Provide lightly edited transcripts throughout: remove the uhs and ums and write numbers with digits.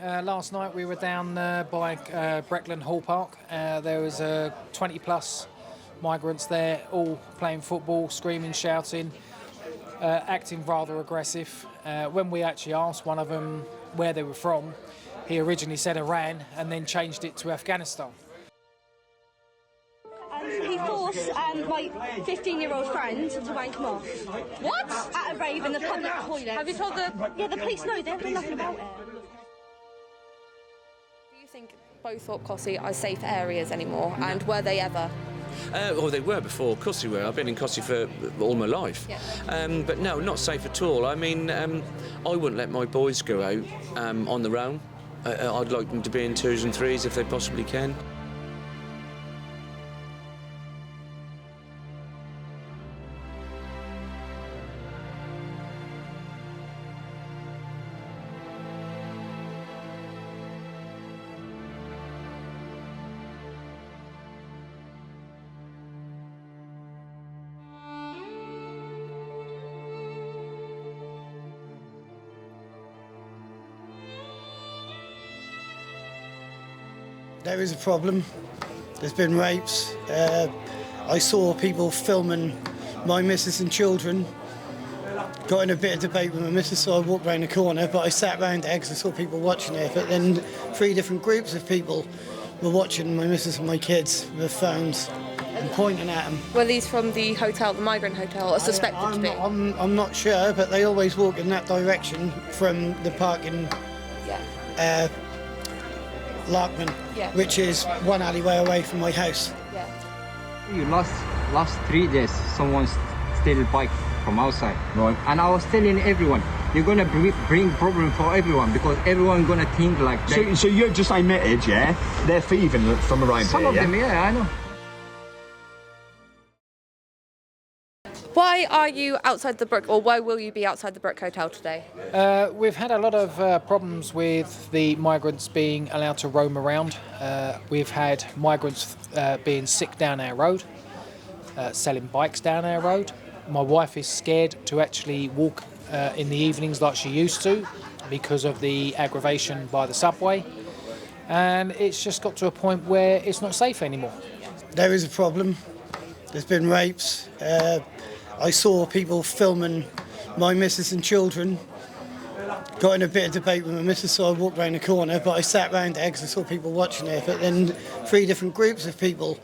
Last night we were down by Breckland Hall Park. There was 20 plus migrants there, all playing football, screaming, shouting, acting rather aggressive. When we actually asked one of them where they were from, he originally said Iran and then changed it to Afghanistan. He forced my 15-year-old friend to wank him off. What? At a rave in the public toilet. Have you told the... Yeah, the police know, they don't know nothing about it. Do you think both Thorpe Cossey are safe areas anymore, and were they ever? Well, they were before. Of course they were. I've been in Cossey for all my life. Yeah. But no, not safe at all. I mean, I wouldn't let my boys go out on their own. I'd like them to be in 2s and 3s if they possibly can. There is a problem. There's been rapes. I saw people filming my missus and children. Got in a bit of debate with my missus, so I walked round the corner, but I sat round there because I saw people watching it. But then 3 different groups of people were watching my missus and my kids with phones and pointing at them. Were these from the hotel, the migrant hotel, or suspected to be? I'm not sure, but they always walk in that direction from the parking. Yeah. Larkman, Yeah. which is 1 alleyway away from my house. Yeah. Last 3 days, someone stole a bike from outside. Right. And I was telling everyone, you're gonna bring problem for everyone because everyone gonna think like that. So you just admitted, yeah, they're thieving from around Some here, of them, yeah, I know. Why are you outside the Brook, or why will you be outside the Brook Hotel today? We've had a lot of problems with the migrants being allowed to roam around. We've had migrants being sick down our road, selling bikes down our road. My wife is scared to actually walk in the evenings like she used to because of the aggravation by the subway. And it's just got to a point where it's not safe anymore. There is a problem. There's been rapes. I saw people filming my missus and children. Got in a bit of debate with my missus, so I walked round the corner, but I sat round there because I saw people watching it. But then 3 different groups of people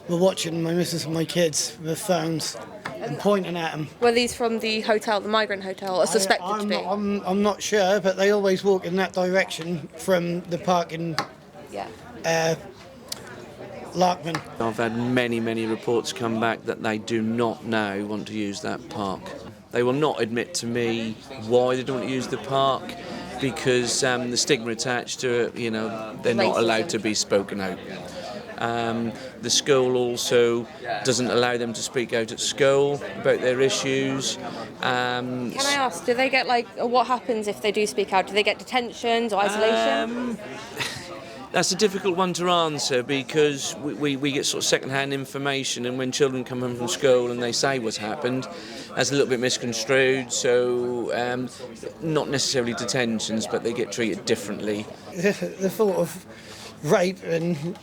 were watching my missus and my kids with phones and pointing at them. Were these from the hotel, the migrant hotel, or suspected to be? I'm not sure, but they always walk in that direction from the parking. Yeah. Larkman. I've had many reports come back that they do not now want to use that park. They will not admit to me why they don't want to use the park because the stigma attached to it, you know, they're not allowed to be spoken out. The school also doesn't allow them to speak out at school about their issues. Can I ask, do they get what happens if they do speak out? Do they get detentions or isolation? That's a difficult one to answer because we get sort of second-hand information, and when children come home from school and they say what's happened, that's a little bit misconstrued, so not necessarily detentions, but they get treated differently. The thought of rape and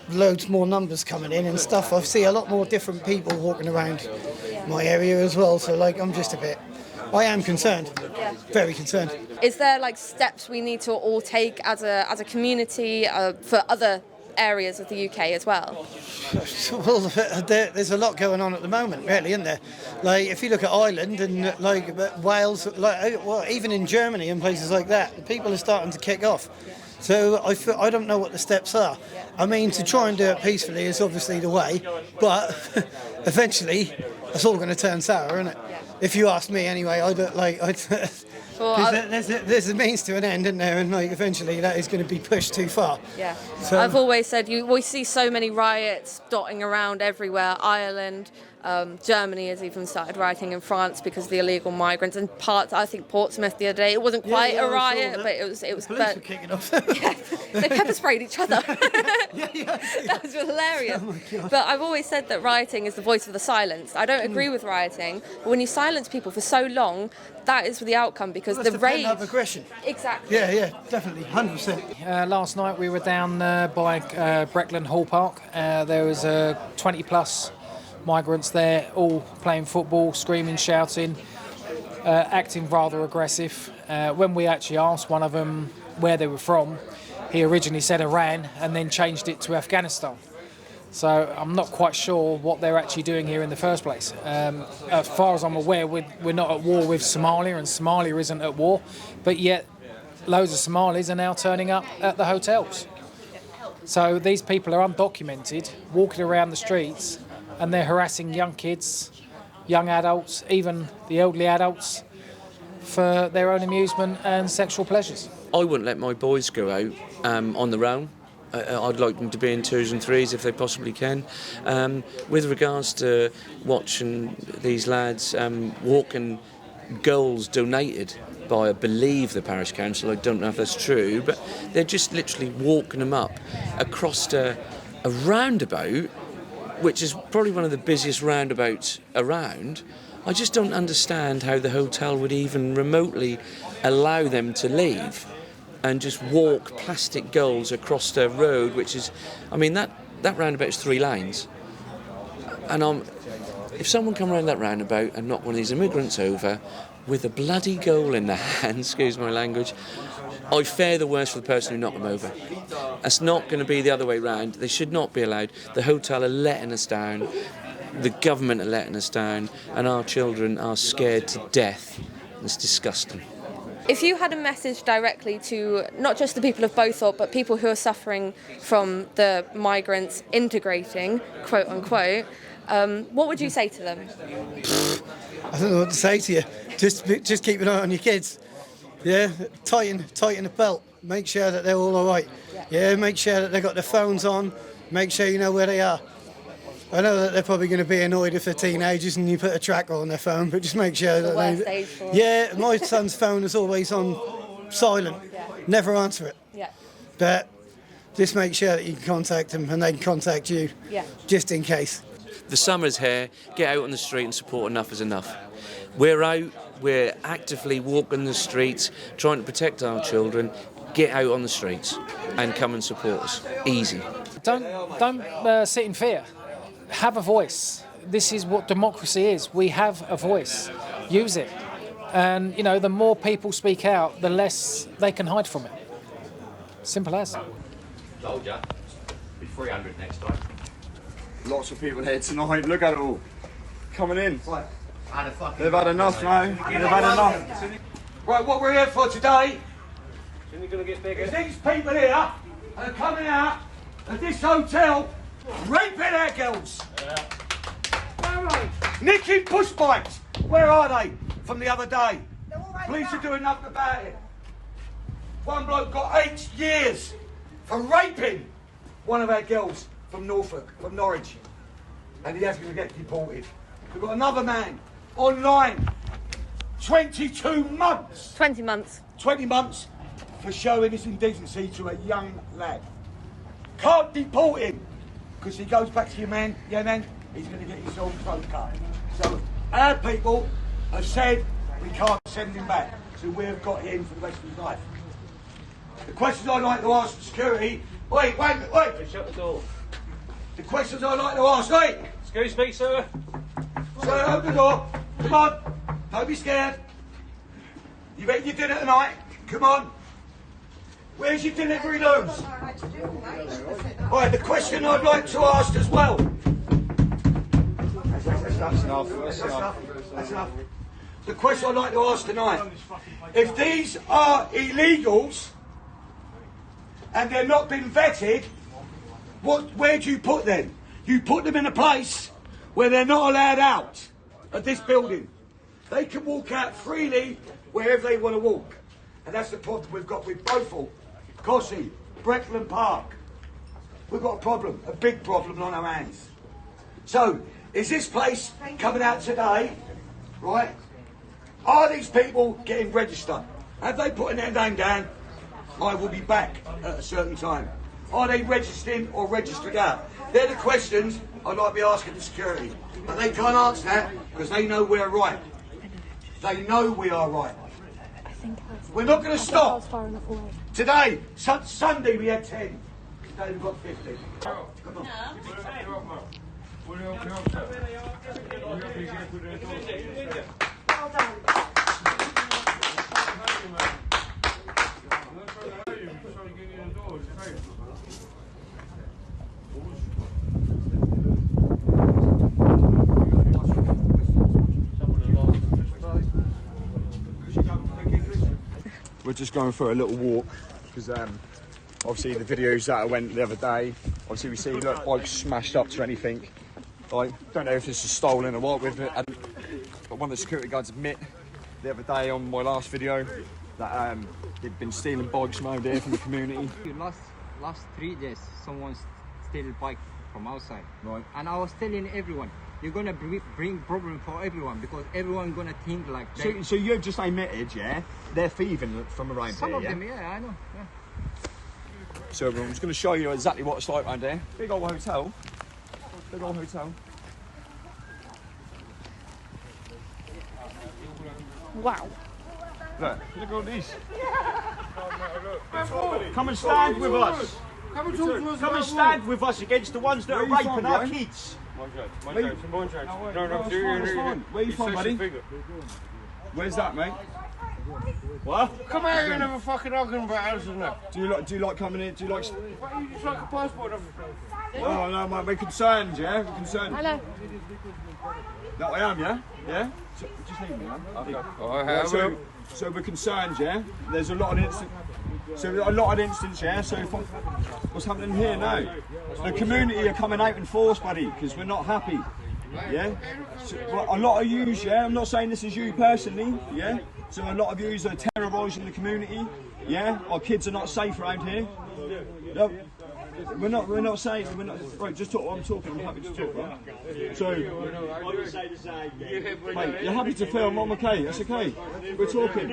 loads more numbers coming in and stuff, I see a lot more different people walking around my area as well, so I am concerned, very concerned. Is there steps we need to all take as a community for other areas of the UK as well? Well, there's a lot going on at the moment, really, isn't there? If you look at Ireland and Wales, even in Germany and places like that, people are starting to kick off. So I don't know what the steps are. I mean, to try and do it peacefully is obviously the way, but eventually it's all going to turn sour, isn't it? If you ask me, anyway, there's a means to an end, isn't there? And eventually that is going to be pushed too far. Yeah. So, I've always said we see so many riots dotting around everywhere. Ireland, Germany has even started rioting in France because of the illegal migrants, and I think Portsmouth the other day, it wasn't quite a riot, but it was. The police were kicking off. Yeah, they pepper sprayed each other. That was hilarious. Oh But I've always said that rioting is the voice of the silenced. I don't agree with rioting, but when you silence people for so long, that is the outcome, because That's the the rage. pent-up aggression. Exactly. Yeah, definitely, 100%. Last night we were down by Breckland Hall Park. There was 20 plus migrants there, all playing football, screaming, shouting, acting rather aggressive. When we actually asked one of them where they were from, he originally said Iran and then changed it to Afghanistan. So I'm not quite sure what they're actually doing here in the first place. As far as I'm aware, we're not at war with Somalia, and Somalia isn't at war, but yet loads of Somalis are now turning up at the hotels. So these people are undocumented, walking around the streets, and they're harassing young kids, young adults, even the elderly adults, for their own amusement and sexual pleasures. I wouldn't let my boys go out on their own. I'd like them to be in 2s and 3s if they possibly can. With regards to watching these lads walking goals donated by, I believe, the parish council, I don't know if that's true, but they're just literally walking them up across a roundabout, which is probably one of the busiest roundabouts around. I just don't understand how the hotel would even remotely allow them to leave and just walk plastic goals across the road, which is, I mean, that roundabout is 3 lanes. And if someone come around that roundabout and knock one of these immigrants over with a bloody goal in their hand, excuse my language, I fear the worst for the person who knocked them over. It's not going to be the other way round. They should not be allowed. The hotel are letting us down, the government are letting us down, and our children are scared to death. It's disgusting. If you had a message directly to not just the people of Beaufort, but people who are suffering from the migrants integrating, quote unquote, what would you say to them? I don't know what to say to you. Just keep an eye on your kids. Yeah, tighten the belt. Make sure that they're all right. Yeah, make sure that they've got their phones on. Make sure you know where they are. I know that they're probably going to be annoyed if they're teenagers and you put a tracker on their phone, but just make sure that worst age for them. Yeah, my son's phone is always on silent. Never answer it. Yeah. But just make sure that you can contact them and they can contact you. Yeah. Just in case. The summer's here. Get out on the street and support Enough is Enough. We're out. We're actively walking the streets, trying to protect our children. Get out on the streets and come and support us. Easy. Don't sit in fear. Have a voice. This is what democracy is. We have a voice. Use it. And, you know, the more people speak out, the less they can hide from it. Simple as. Told ya. Be 300 next time. Lots of people here tonight. Look at it all. Coming in. They've had enough now. They've had enough. Right, what we're here for today is these people here are coming out of this hotel raping our girls. Where are they? Nicking push bikes. Where are they? From the other day. Police are doing nothing about it. One bloke got 8 years for raping one of our girls from Norfolk, from Norwich. And he has to get deported. We've got another man online, 22 months. 20 months. 20 months for showing his indecency to a young lad. Can't deport him because he goes back to your man, he's going to get his own throat cut. So our people have said we can't send him back, so we've got him for the rest of his life. The questions I'd like to ask for security, wait. Shut the door. The questions I'd like to ask, Excuse me, sir. Sir, open the door. Come on. Don't be scared. You've eaten your dinner tonight. Come on. Where's your delivery loads? Right, the question I'd like to ask as well. That's enough. The question I'd like to ask tonight. If these are illegals and they're not been vetted, where do you put them? You put them in a place where they're not allowed out of this building. They can walk out freely wherever they want to walk. And that's the problem we've got with Beaufort, Cossey, Breckland Park. We've got a problem, a big problem on our hands. So, is this place coming out today, right? Are these people getting registered? Have they put their name down? I will be back at a certain time. Are they registering or registered out? They're the questions I'd like to be asking the security. But they can't answer that because they know we're right. They know we are right. We're not going to stop. Today, Sunday we had 10. Today we've got 50. Come on. We're just going for a little walk because obviously the videos that I went the other day, obviously we see bikes smashed up to anything. Like, don't know if this is stolen or what. But one of the security guards admit the other day on my last video that they've been stealing bikes from around here from the community. Last 3 days, someone stole bike from outside. Right. And I was telling everyone, you're gonna bring problem for everyone because everyone gonna think like that. So you've just admitted, yeah, they're thieving from around Some here, of yeah? them, yeah, I know. Yeah. So I'm just going to show you exactly what it's like around here. Big old hotel. Big old hotel. Wow. Look at all these. Come and stand with us. Come and stand with us against the ones that are raping our kids. Where are you from, buddy? Where's that, mate? What? Come out here and have a fucking argument about houses now. Do you like coming in? Do you like? Why you just like a passport? No, mate, we're concerned, yeah? We're concerned. Hello. That I am, yeah? Yeah? So, just leave me, man. So we're concerned, yeah? There's a lot of incidents, yeah? So what's happening here now? The community are coming out in force, buddy, because we're not happy. Yeah? So, well, a lot of yous, yeah? I'm not saying this is you personally, yeah? So a lot of yous are terrorising the community, yeah? Our kids are not safe around here. No, we're not saying, right, just talk, I'm talking, I'm happy to talk, right? So, mate, you're happy to film, I'm okay, that's okay. We're talking.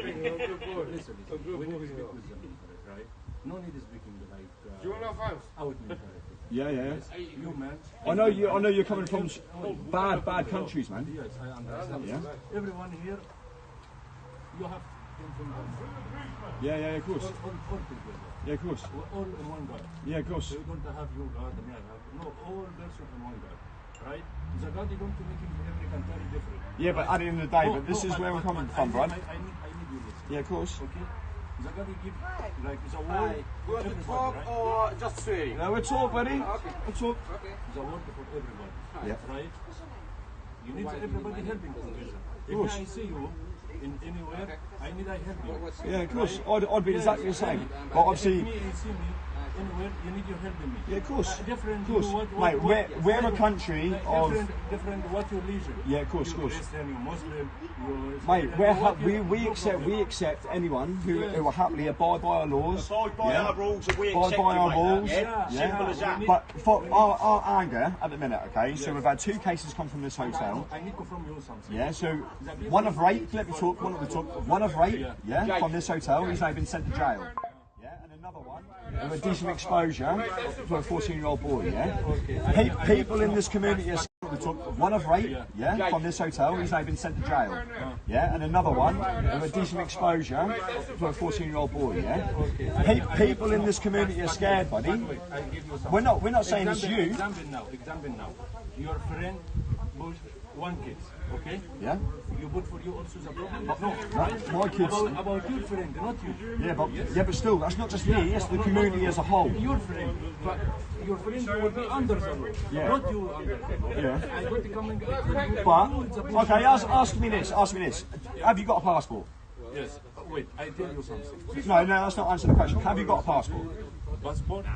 No need speaking like. Do you want to have out? Yeah. You man. I know you're coming from bad countries, man. Yes, I understand. Yeah. Everyone here, you have information. Yeah, of course. All people. Yeah, of course. All in one guard. Yeah, of course. So you don't have your guard and I have. No, all person in one guard. Right? The guard you don't make it in every country different. Yeah, but at the end of the day, but this is where we're coming from, right? I need you this. Yeah, of course. Okay? The guard you give like it's a word. You want to talk or just swearing? No, we'll talk, buddy. Okay. We'll talk. It's a word for everybody. Yeah. Right? You need everybody helping together. course. If I see you in anywhere, I need I help you. Yeah, of course. I'd be exactly the same. But obviously. If you see me anywhere, you need your help in me. Yeah, of course. Different. Of course. Mate, we're a country of. Different. What your religion? Yeah, of course, You're Christian, you're Muslim. Mate, we accept anyone who will happily abide by our laws. Abide by our rules and we accept abide by our rules. Yeah. Simple as that. But for our anger at the minute, okay, so we've had 2 cases come from this hotel. I need to from you something. Yeah, so one of rape, let me talk, one of rape, yeah, from this hotel, he's now been sent to jail. Yeah, and another one with a decent exposure for a 14-year-old boy, yeah? People in this community are one of rape, yeah, from this hotel, he's now been sent to jail. Yeah, and another one with a decent exposure for a 14-year-old boy, yeah? People in this community are scared, buddy. We're not saying it's you. Example now. Your friend was 1 kid, okay? Yeah? You put for you also the problem? No, right? My kids. About your friend, not you. Yeah, but still, that's not just me, it's the community as a whole. Your friend, but your friend will be under the law, not you under the law. Yeah. I got to come and But, okay, ask me this. Have you got a passport? Yes. Wait, I tell you something. No, that's not answering the question. Have you got a passport?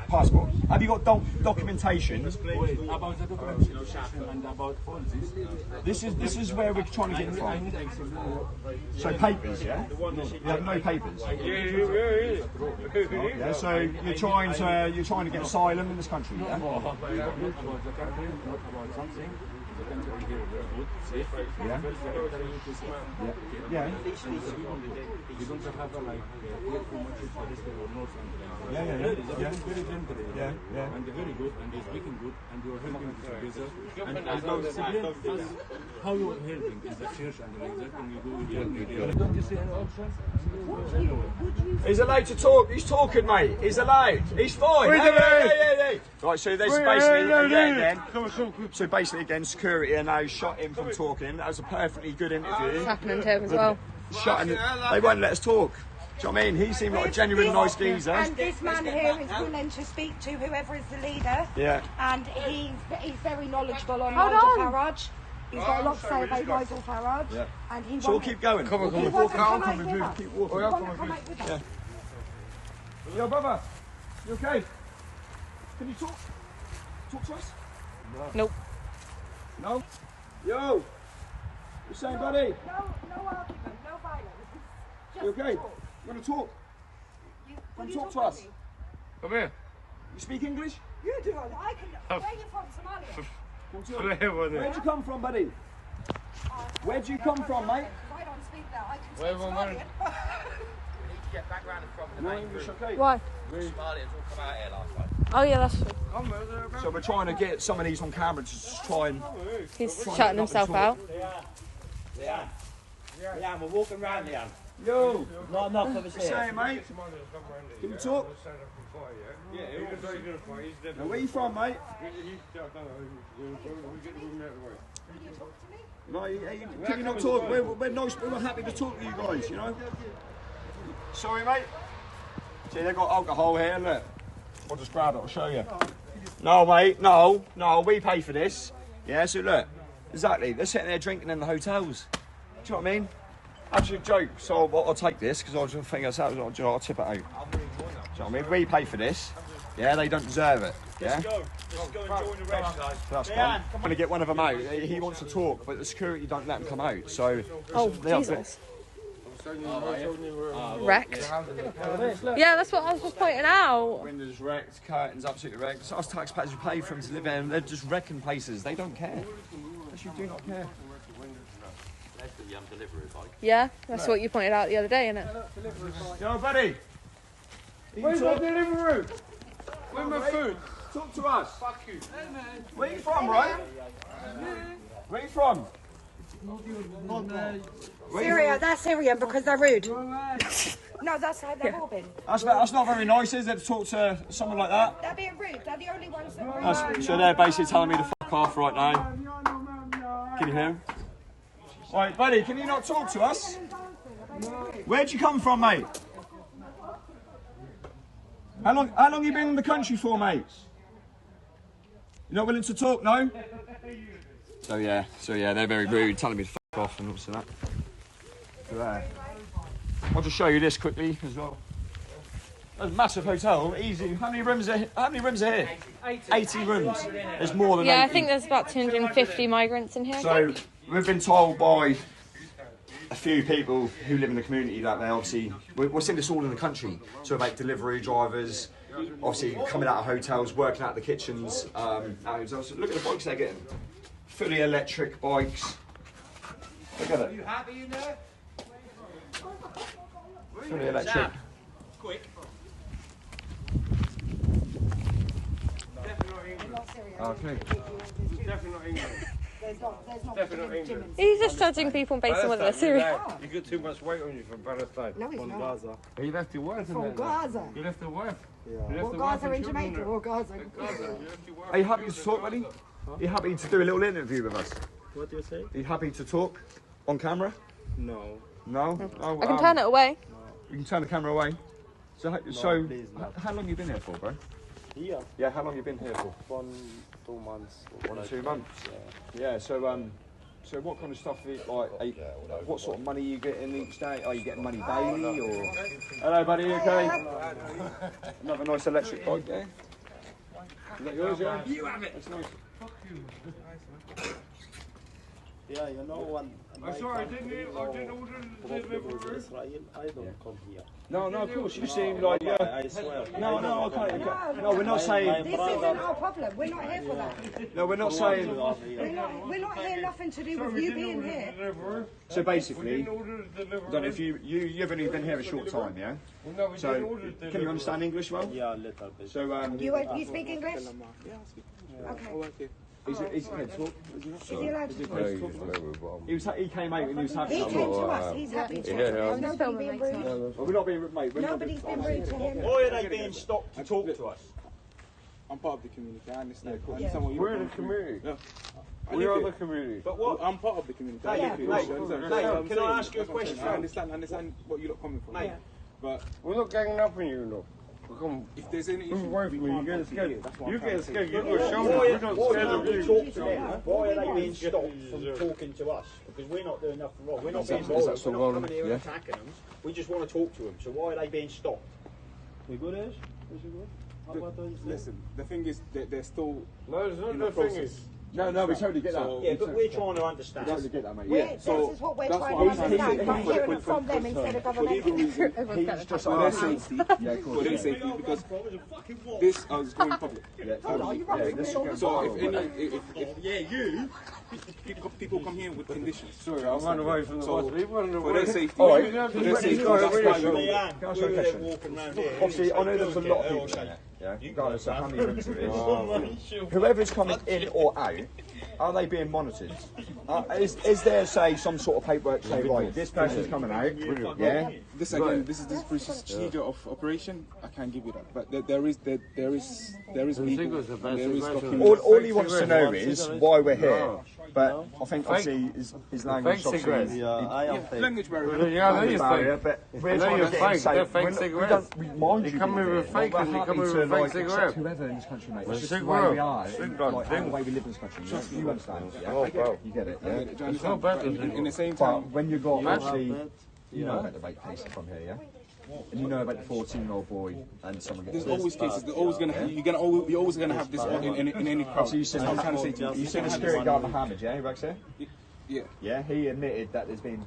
Passport. Have you got documentation? Wait, about the documentation and about all this. This is where we're trying to get it I from. need access. So papers, yeah? You have no papers. Yeah. So you're trying to get asylum in this country, yeah? About the country, not about something. the country here very good, safe. Yeah. First, the country which is Yeah. you don't have like here too much for this or north and Yeah. very friendly. Yeah. And very good, and they're speaking good, and you're helping together. And as well, civilian, how you're helping in the church and like that, when you go journey there. Don't you see any options? He's allowed to talk. He's talking, mate. He's allowed. He's fine. Hey. Right, so there's so basically again, security are now shut him from talking. That was a perfectly good interview. It's happening to him as well. They won't let us talk. Do you know what I mean? He seemed like a genuine nice geezer. And this man here is willing to speak to whoever is the leader. Yeah. And he's very knowledgeable on Nigel Farage. He's got a lot to say about Nigel Farage. Yeah. And he So we'll keep going. Come on. Keep walking. Keep walking. Yeah. Yo, brother. You okay? Can you talk? Talk to us? Nope. No? Yo! You saying, buddy? No argument, no violence. Just You okay? talk. You want to talk? Will you Talk to us. me? Come here. You speak English? You do. I can. Where are you from, Somalia? Where'd you come from, buddy? Where'd you come from, mate? I don't speak that. I can speak Somalian. Get background from the No main English, group. okay? Why? Somalians all come out here last night. Oh yeah, that's true. So we're trying to get some of these on camera to just try and... He's shutting himself out. Leanne, we're walking around, Leanne. Yo! Not enough of us What you here. saying, mate? Can you talk? Yeah, he was very good for it. Now, where you from, mate? No, can you not talk? We're nice, we're happy to talk to you guys, you know? Sorry, mate. See, they've got alcohol here, look. I'll just grab it, I'll show you. No, mate, no, we pay for this. Yeah, so look, exactly, they're sitting there drinking in the hotels. Do you know what I mean? Absolute joke, so I'll take this, because I just think I'll tip it out. Do you know what I mean? We pay for this. Yeah, they don't deserve it. Yeah? Let's go and join the rest, guys. That's fine. I'm going to get one of them out. He wants to talk, but the security don't let him come out. So, Oh, Jesus. Wrecked. Yeah, that's what I was just pointing out. Windows wrecked, curtains absolutely wrecked. So us taxpayers who pay for them to live in, they're just wrecking places. They don't care. They actually do not care. Yeah, that's what you pointed out the other day, innit? Yo, buddy. Where's my delivery? Where's my food? Talk to us. Fuck you. Where you from, right? Where you from? Syria, they're Syrian because they're rude. No, that's how they've all been. That's not very nice, is it, to talk to someone like that? They're being rude. They're the only ones that are rude. So they're basically telling me to fuck off right now. Can you hear him? Right, buddy, can you not talk to us? Where'd you come from, mate? How long you been in the country for, mate? You're not willing to talk, no? So yeah, they're very rude, telling me to fuck off and all that. So, I'll just show you this quickly as well. That's a massive hotel, easy. How many rooms are here? 80 rooms. There's more than 80. Yeah, I think there's about 250 migrants in here. So we've been told by a few people who live in the community that they obviously, we're seeing this all in the country. So about delivery drivers, obviously coming out of hotels, working out of the kitchens. So look at the bikes they're getting. Fully electric bikes. Look at it. Are you happy in there? Fully electric. Quick. Okay. Definitely not England. There's not Definitely not England. He's just judging people based on whether they're Syrian. You got too much weight on you from Palestine. No, he's not. Gaza. You left your wife in From there. Gaza. You left the wife. Or Gaza in Jamaica, or Gaza. Are you happy to talk, buddy? Are you happy to do a little interview with us? What do you say? Are you happy to talk on camera? No. No? Oh, I can turn it away. You can turn the camera away. So, please, no. How long you been here for, bro? Yeah. Yeah, how long you been here for? 2 months. 1 or 2 months. Yeah. So what kind of stuff? What sort of money you getting each day? Are you getting money daily or? Hello, buddy. You okay? Another nice electric bike there. Is that yours? Yeah. You have it. That's nice. Yeah, you know when. I'm sorry, I didn't order the delivery. Israel, I don't come here. No, of course, you seem like I swear. Okay. No, we're not saying. This isn't our problem. We're not here for that. No, we're not saying. We're not here. Nothing to do with you being here. So basically, I don't know if you've only been here a short time, yeah? So can you understand English well? Yeah, a little bit. So You speak English? Yeah, I speak. Okay. Is he allowed to talk? Is he allowed to talk? He came out and he was happy He to came to talk. us. He's happy to talk. Nobody's being rude. We're not being mate. Nobody's been rude to him. Why are they being stopped to talk to us? I'm part of the community. I understand. I understand what you're We're the community. Yeah. We are the community. But what? I'm part of the community. Mate, can I ask you a question? I understand what you're coming from. Mate. But we're not ganging up on you, no. If there's any issue, away from me, you get scared. You get scared. You Why go shoulder. are We're not scared of they you. talking to them? Why are they being stopped from talking to us? Because we're not doing nothing wrong. We're not being bothered. We're not coming here and attacking them. We just want to talk to them. So why are they being stopped? We good, Ish? Is it good? How about what you say? Listen, the thing is that they're still. No, it's not in the thing process. is. No, we totally get that. Yeah, but we're trying to understand. We totally get that, mate. This is what we're trying to understand. Not hearing it from them instead of For legal government. reason, He's just for their safety. Yeah, of course. For their safety, because this is going public. So if people come here with conditions. Sorry, I ran away from the hospital. For their safety. All right. For their safety, that's why we're Can I ask you a question? Obviously, I know there's a lot of people there, yeah, regardless of how many rooms there is. Whoever's coming in or out, are they being monitored? Is there, say, some sort of paperwork say, right, this person's coming out, yeah? This again, this is procedure of operation. I can't give you that, but there is legal, there is documents. All he wants to know is why we're here. But I think obviously his language obviously Language barrier. Yeah, but we're trying to get him safe. We don't mind you come here with fake and you come here with fake cigarette. Whoever in this country, mate. Well, It's just the way we are. cigarette. Like, the way we live in this country. You understand? Yeah? Oh, bro. You get it, yeah? It's not bad. In the same But time, when you got obviously, you know about the rape cases from here, yeah? And you know about the 14-year-old boy and someone gets there's always cases. There's always you're always gonna have this in any crowd. So you said, I'm trying to say to you, you said the security guard Mohammed, yeah, who works here? Yeah. Yeah, he admitted that there's been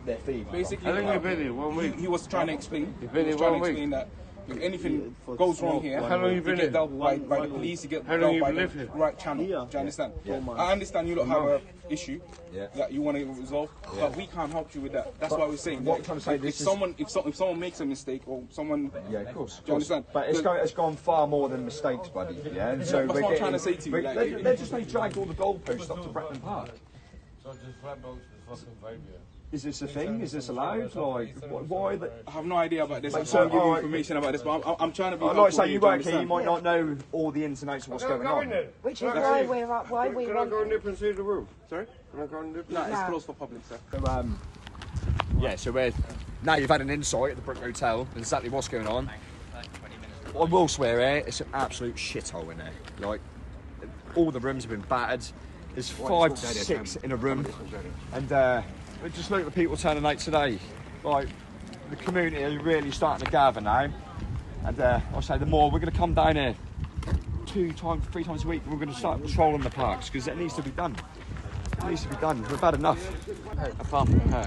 their fever. Basically, I think we've been here 1 week. he was trying to explain. You've been here 1 week. That if anything goes wrong here, How long you been get here? dealt by the police, you get How long dealt you by lived the here? right channel. Do you understand? I understand you don't have an issue that you want to resolve, but we can't help you with that. That's why we're saying. What I'm trying to say, if someone makes a mistake or someone, yeah, of course. Do you understand? But it's gone far more than mistakes, buddy. Yeah, and so That's what I'm trying to say to you. They just dragged all the goalposts up to Bretton Park. So just flat boats is fucking vibe, yeah. Is this a thing? Is this allowed? Like, why? I have no idea about this. I Like, can't give you alright. information about this, but I'm trying to be. Like say you work here, you might not know all the ins and outs of what's going on. Which is why we're up. Why we Can I want. go nip and see the room? Sorry? Can I go and nip? No, it's closed for public, sir. So so we're now you've had an insight at the Brook Hotel and exactly what's going on. I will swear it's an absolute shithole in there. Like all the rooms have been battered. There's 5 to 6 in a room, and just look at the people turning out today. Like the community is really starting to gather now, and I say the more we're going to come down here 3 times a week. We're going to start patrolling the parks because it needs to be done. It needs to be done. We've had enough. Apart from her.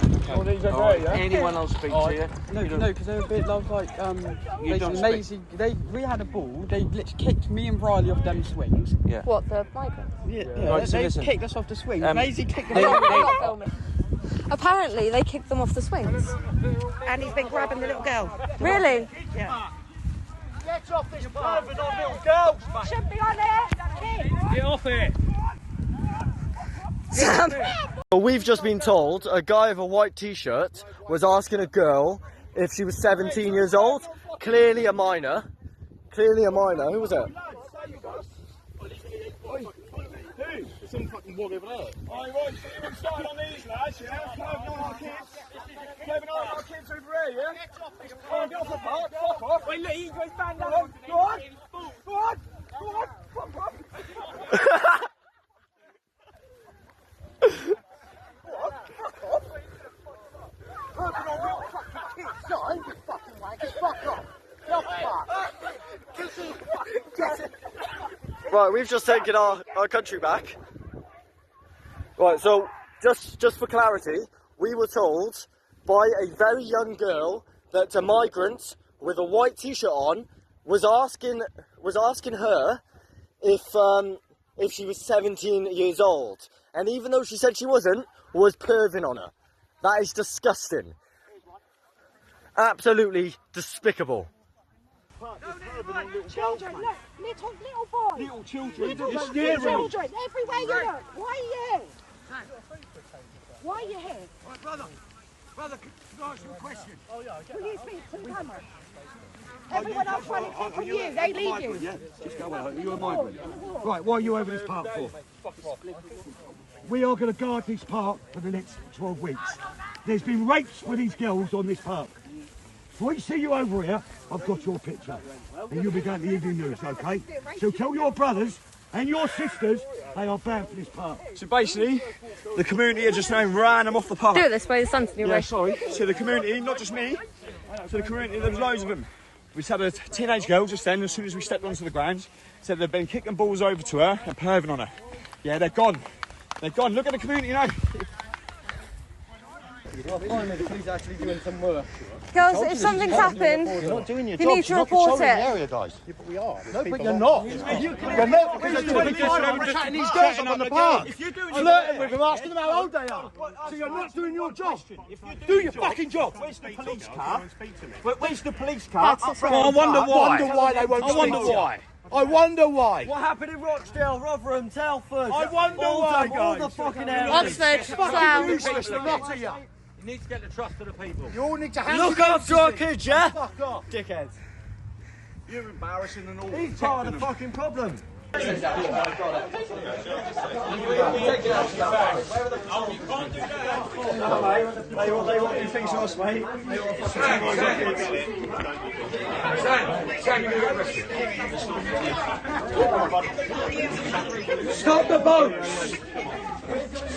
Anyone else speak to you? No, because they were a bit like lazy. We had a ball. They literally kicked me and Riley off them swings. Yeah. What, the migrants? Yeah. Right, so they listen, kicked us off the swings. Maisie kicked I'm them. not filming. Apparently, they kicked them off the swings. And he's been grabbing the little girl. Really? Yeah. Get off this pervert on little girls, mate. Should be on it. Get off it. Sam. Well, we've just been told a guy with a white t-shirt was asking a girl if she was 17 years old. Clearly a minor. Clearly a minor. Who was it? Some fucking wog over there. Right, so you're starting on these lads, yeah? Claving on our kids. Claving on our kids over here, yeah? Get off the park, fuck off. Wait, look, he goes back now. Go on. Go on. Fuck off. Right, we've just taken our country back. Right, so just for clarity, we were told by a very young girl that a migrant with a white t-shirt on was asking her if she was 17 years old, and even though she said she wasn't, was perving on her. That is disgusting. Absolutely despicable. Children, look, little boys. Little children. Little It's children, scary. everywhere you look. Why are you here? Why are you here? Right, brother, can I ask you a question? Oh, yeah, okay. Will you speak to the camera? Everyone else trying to come from you, they leave you. Yeah, just go away. You're a migrant. Right, why are you over this park for? We are going to guard this park for the next 12 weeks. There's been rapes with these girls on this park. So when you see you over here, I've got your picture. And you'll be going to the evening news, okay? So tell your brothers and your sisters they are banned from this park. So basically, the community are just now ran them off the park. Do it this way, the sun's in your way. Yeah, sorry. So the community, not just me, so the community, there was loads of them. We had a teenage girl just then, as soon as we stepped onto the grounds, said they'd been kicking balls over to her and perving on her. Yeah, they're gone. They're gone. Look at the community now. Well, finally, the police are actually doing some work. Girls, if something's happened, you're not doing your you job. need to You're not report controlling it. the area, guys. Yeah, but we are. No, but people you're are. not. You're not, because there's 25 of them chatting these girls up on the park. Flirting with them, asking them how old they are. So you're not doing your job. Do your fucking job. Where's the police car? Where's the police car? I wonder why. I wonder why they won't I wonder speak to why. you. I wonder why. What happened in Rochdale, Rotherham, Telford? I wonder why, guys. All the fucking areas. Oxford, Slough. Useless, the lot of you. You need to get the trust of the people. You all need to hand Look after our kids, yeah? Fuck off. Dickheads. You're embarrassing and all. He's part of the fucking problem. They want these things to us, mate. Stop the boats!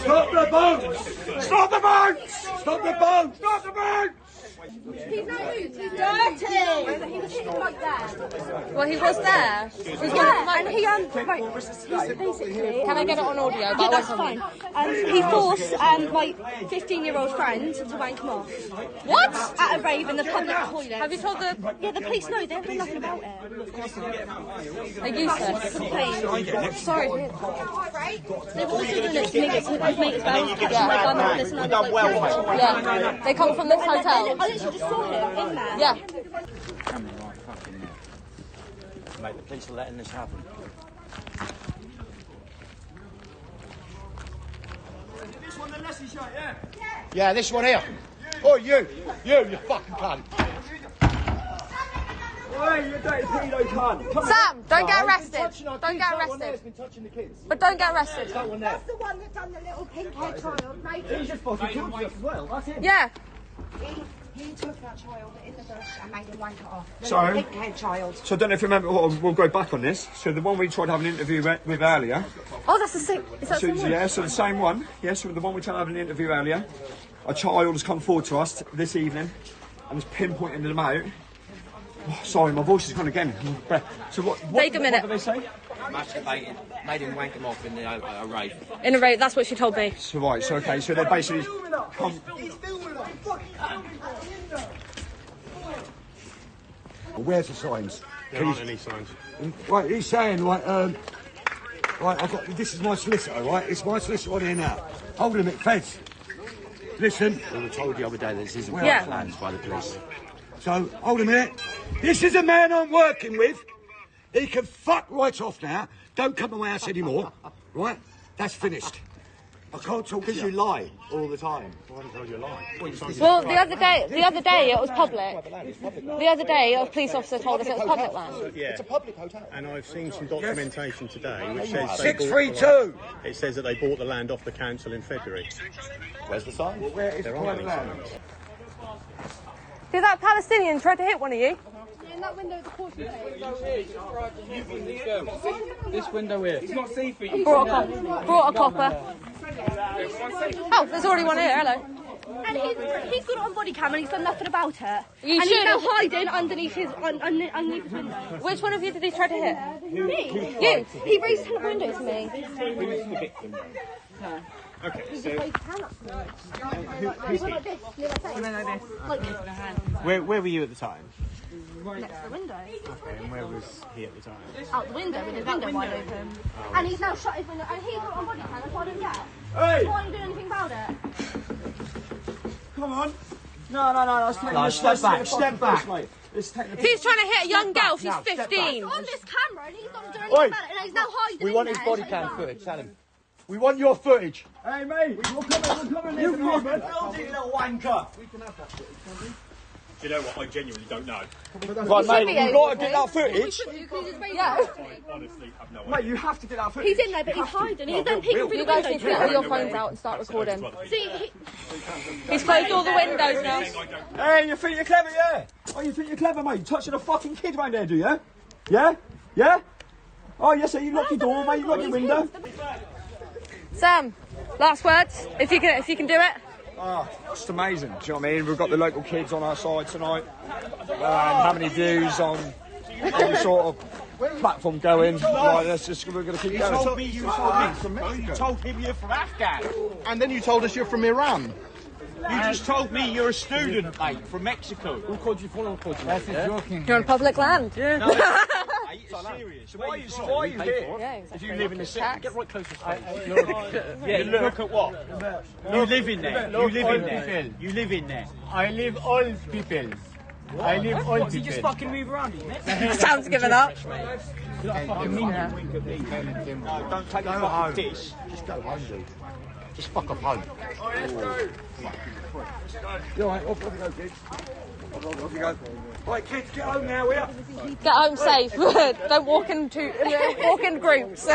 Stop the boats! Stop the boats! Stop the boats! Stop the boats! He's not rude, he's dirty. He was sitting like that. Well, he was there. Yeah, and he right, he's basically. Can I get it on audio? Yeah, that's fine. He forced my 15-year-old friend to wank him off. What? At a rave in the public toilet. Have you told the... Yeah, the police know. They haven't done nothing about it. They're useless. Complain. Sorry. They've also done it to me as well. Catching my gun and this and that. Yeah. They come from this hotel. I literally just saw him in there. Yeah. Mate, the police are letting this happen. This one, the Leslie shot, yeah? Yeah, this one here. Oh, you fucking cunt. Hey, you dirty pedo cunt. Come Sam, don't get arrested. Don't Don't get That one there's arrested. been touching the kids. But don't get arrested. That one there. That's the one that done the little pink-haired child, mate. He's just fucking killed us as well. That's him. Yeah. He took that child in the bush and made him wank it off. The Sorry? little pink-haired child. So I don't know if you remember, we'll go back on this. So the one we tried to have an interview with earlier. Oh, that's the same. Is that the same one? Yeah, so the same one. Yeah, so the one we tried to have an interview earlier. A child has come forward to us this evening and is pinpointing them out. Oh, sorry, my voice is gone again. So what Take a minute. What did they say? Masturbated, made him wank him off in a rave. In a rave, that's what she told me. So right, so okay, so they basically come. Where's the signs? There aren't any signs. Right, he's saying, right, this is my solicitor, right? It's my solicitor on here now. Hold him, Feds. Listen. We were told the other day that this isn't Yeah. planned by the police. So, hold a minute. This is a man I'm working with. He can fuck right off now. Don't come to my house anymore, right? That's finished. I can't talk to you. Because you lie all the time. Why don't you lie? Well, the other day it was public. The other day a police officer told us it was public land. Yeah. It's a public hotel. And I've seen some documentation today which says 632. It says that they bought the land off the council in February. Where's the sign? Where is There private aren't any land? signs. Did that Palestinian try to hit one of you? In that window, the caution tape. This window here. Brought a copper. Oh, there's already one here. Hello. And he's got it on body cam and he's done nothing about it. You and should he's now have. hiding underneath underneath his window. Which one of you did he try to hit? Me? You. He raised his window to me. Okay, He's so just waved his hand up to me. He went like this, near my face. Like where were you at the time? next to the window. Okay, and where was he at the time? Out the window with his window wide open. And he's now shut his window. And he's got on body cam. I told him, yeah. Hey! Why aren't you doing anything about it? Come on. No. Step back. Mate. He's trying to hit a young girl. She's 15. On this camera, and he's not doing anything about it. And he's now hiding. We want his body cam footage, tell him. We want your footage. Hey, mate. We're coming. You filthy little wanker. We can have that footage, can't we? Do you know what? I genuinely don't know. Right, mate, we've got to get that footage. Yeah. I honestly have no idea. Mate, you have to get that footage. He's in there, but he's hiding. He's then peeking through You the guys window. need to get all your phones out and start recording. See, He's closed all the windows now. Hey, you think you're clever, yeah? Oh, you think you're clever, mate? You touching a fucking kid right there, do you? Yeah? Yeah? Oh, yes, so you lock your door, mate. You lock your window. Sam, last words, if you can do it. Oh, it's amazing. Do you know what I mean? We've got the local kids on our side tonight. How many views on every sort of platform going? Right, we're going to keep going. You told him you're from Afghan. And then you told us you're from Iran. You just told me you're a student, mate, from Mexico. Who called you for? That's joking. You're on public land. Yeah. No, it's serious. So why are you here? Yeah, exactly. If you live in the city, get right close to Yeah, look at what? You live in there. You live in there. You live in there. I live all people. I live all people. You just fucking move around, Sam's given up. No, don't take the fucking dish. Just go home, dude. Just fuck off home. You alright? Off you go, kids. Off you go. Right, kids, get home now, will ya? Get home safe. Don't walk in groups.